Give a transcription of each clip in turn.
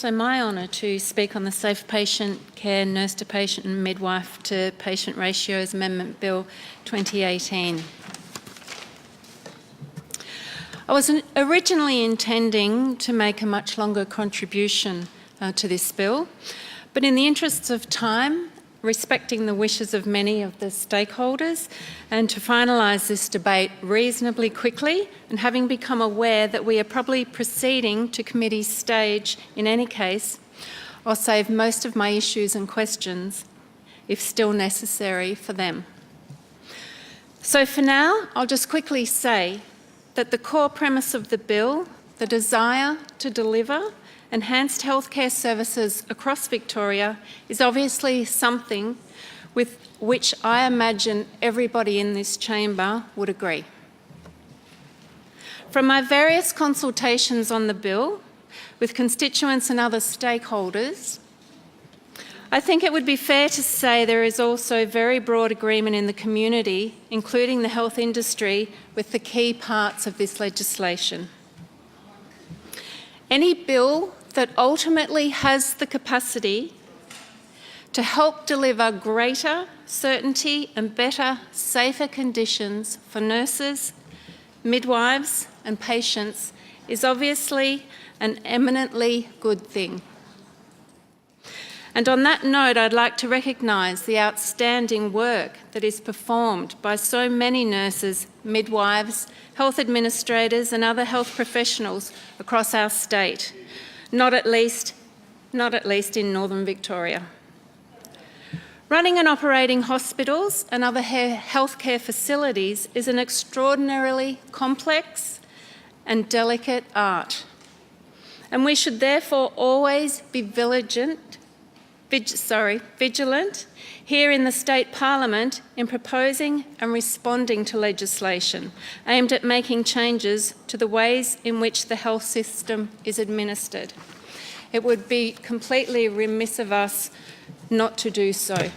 So my honour to speak on the Safe Patient Care Nurse to Patient and Midwife to Patient Ratios Amendment Bill 2018. I was originally intending to make a much longer contribution to this bill, but in the interests of time, respecting the wishes of many of the stakeholders, and to finalise this debate reasonably quickly, and having become aware that we are probably proceeding to committee stage in any case, I'll save most of my issues and questions, if still necessary, for them. So for now, I'll just quickly say that the core premise of the bill, the desire to deliver enhanced healthcare services across Victoria, is obviously something with which I imagine everybody in this chamber would agree. From my various consultations on the bill with constituents and other stakeholders, I think it would be fair to say there is also very broad agreement in the community, including the health industry, with the key parts of this legislation. Any bill that ultimately has the capacity to help deliver greater certainty and better, safer conditions for nurses, midwives and patients is obviously an eminently good thing. And on that note, I'd like to recognise the outstanding work that is performed by so many nurses, midwives, health administrators and other health professionals across our state, not at least in Northern Victoria. Running and operating hospitals and other healthcare facilities is an extraordinarily complex and delicate art, and we should therefore always be vigilant here in the State Parliament in proposing and responding to legislation aimed at making changes to the ways in which the health system is administered. It would be completely remiss of us not to do so.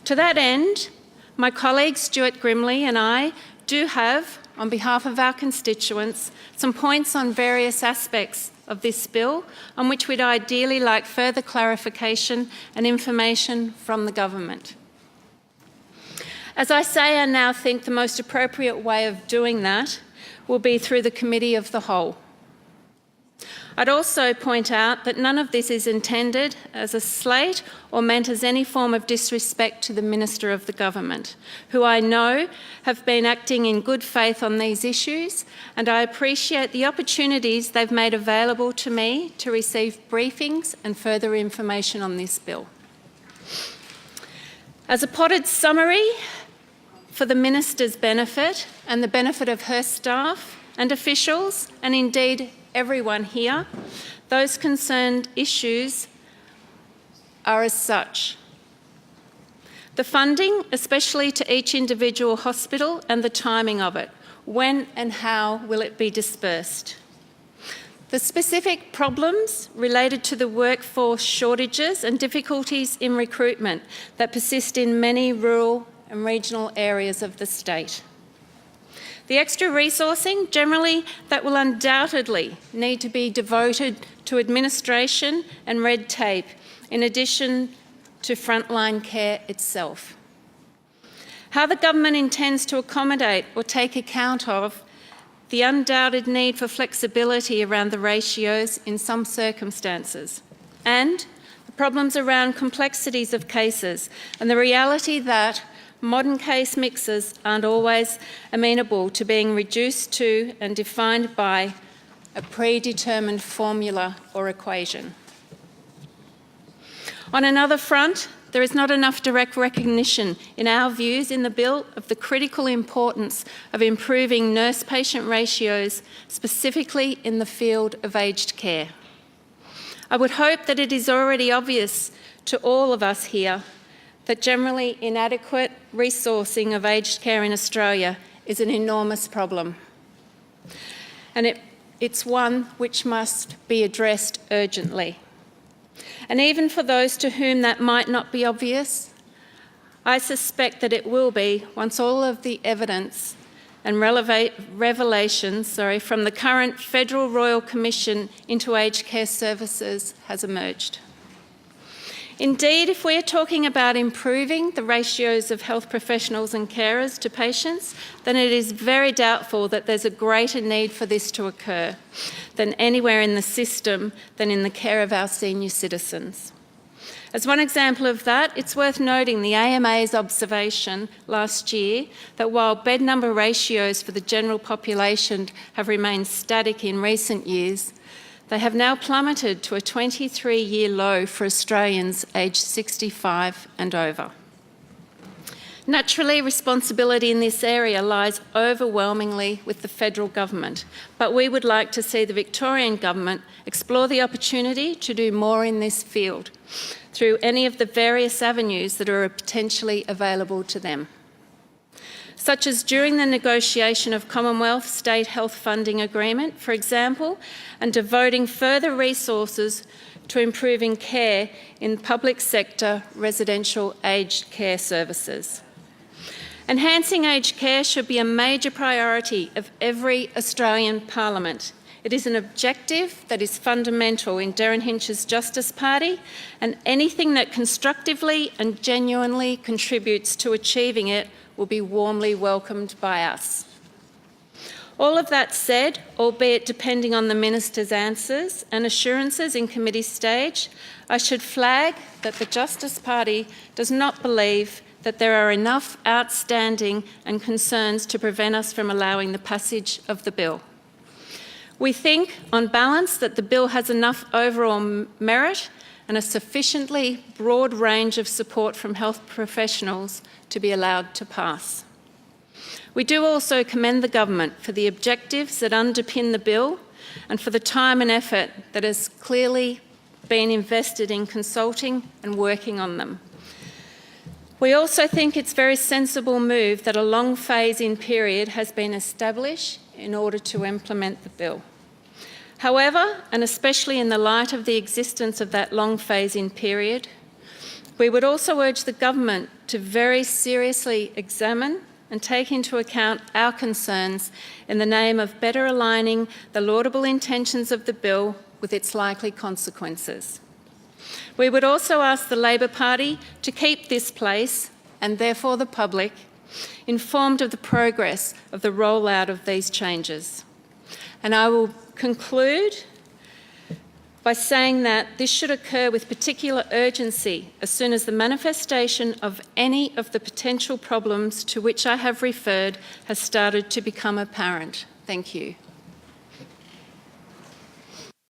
To that end, my colleague Stuart Grimley and I do have, on behalf of our constituents, some points on various aspects of this bill on which we'd ideally like further clarification and information from the government. As I say, I now think the most appropriate way of doing that will be through the Committee of the Whole. I'd also point out that none of this is intended as a slate or meant as any form of disrespect to the Minister of the Government, who I know have been acting in good faith on these issues, and I appreciate the opportunities they've made available to me to receive briefings and further information on this bill. As a potted summary for the Minister's benefit and the benefit of her staff and officials, and indeed everyone here, those concerned issues are as such. The funding, especially to each individual hospital, and the timing of it. When and how will it be dispersed? The specific problems related to the workforce shortages and difficulties in recruitment that persist in many rural and regional areas of the state. The extra resourcing, generally, that will undoubtedly need to be devoted to administration and red tape, in addition to frontline care itself. How the government intends to accommodate or take account of the undoubted need for flexibility around the ratios in some circumstances, and the problems around complexities of cases and the reality that modern case mixes aren't always amenable to being reduced to and defined by a predetermined formula or equation. On another front, there is not enough direct recognition, in our views, in the bill of the critical importance of improving nurse-patient ratios, specifically in the field of aged care. I would hope that it is already obvious to all of us here that generally inadequate resourcing of aged care in Australia is an enormous problem. And it's one which must be addressed urgently. And even for those to whom that might not be obvious, I suspect that it will be once all of the evidence and revelations from the current Federal Royal Commission into aged care services has emerged. Indeed, if we are talking about improving the ratios of health professionals and carers to patients, then it is very doubtful that there's a greater need for this to occur than anywhere in the system than in the care of our senior citizens. As one example of that, it's worth noting the AMA's observation last year that while bed number ratios for the general population have remained static in recent years, they have now plummeted to a 23-year low for Australians aged 65 and over. Naturally, responsibility in this area lies overwhelmingly with the federal government, but we would like to see the Victorian government explore the opportunity to do more in this field through any of the various avenues that are potentially available to them, such as during the negotiation of Commonwealth State Health Funding Agreement, for example, and devoting further resources to improving care in public sector residential aged care services. Enhancing aged care should be a major priority of every Australian Parliament. It is an objective that is fundamental in Derryn Hinch's Justice Party, and anything that constructively and genuinely contributes to achieving it will be warmly welcomed by us. All of that said, albeit depending on the Minister's answers and assurances in committee stage, I should flag that the Justice Party does not believe that there are enough outstanding and concerns to prevent us from allowing the passage of the bill. We think, on balance, that the bill has enough overall merit and a sufficiently broad range of support from health professionals to be allowed to pass. We do also commend the government for the objectives that underpin the bill and for the time and effort that has clearly been invested in consulting and working on them. We also think it's a very sensible move that a long phase-in period has been established in order to implement the bill. However, and especially in the light of the existence of that long phase-in period, we would also urge the government to very seriously examine and take into account our concerns in the name of better aligning the laudable intentions of the bill with its likely consequences. We would also ask the Labor Party to keep this place, and therefore the public, informed of the progress of the rollout of these changes. And I will conclude by saying that this should occur with particular urgency as soon as the manifestation of any of the potential problems to which I have referred has started to become apparent. Thank you.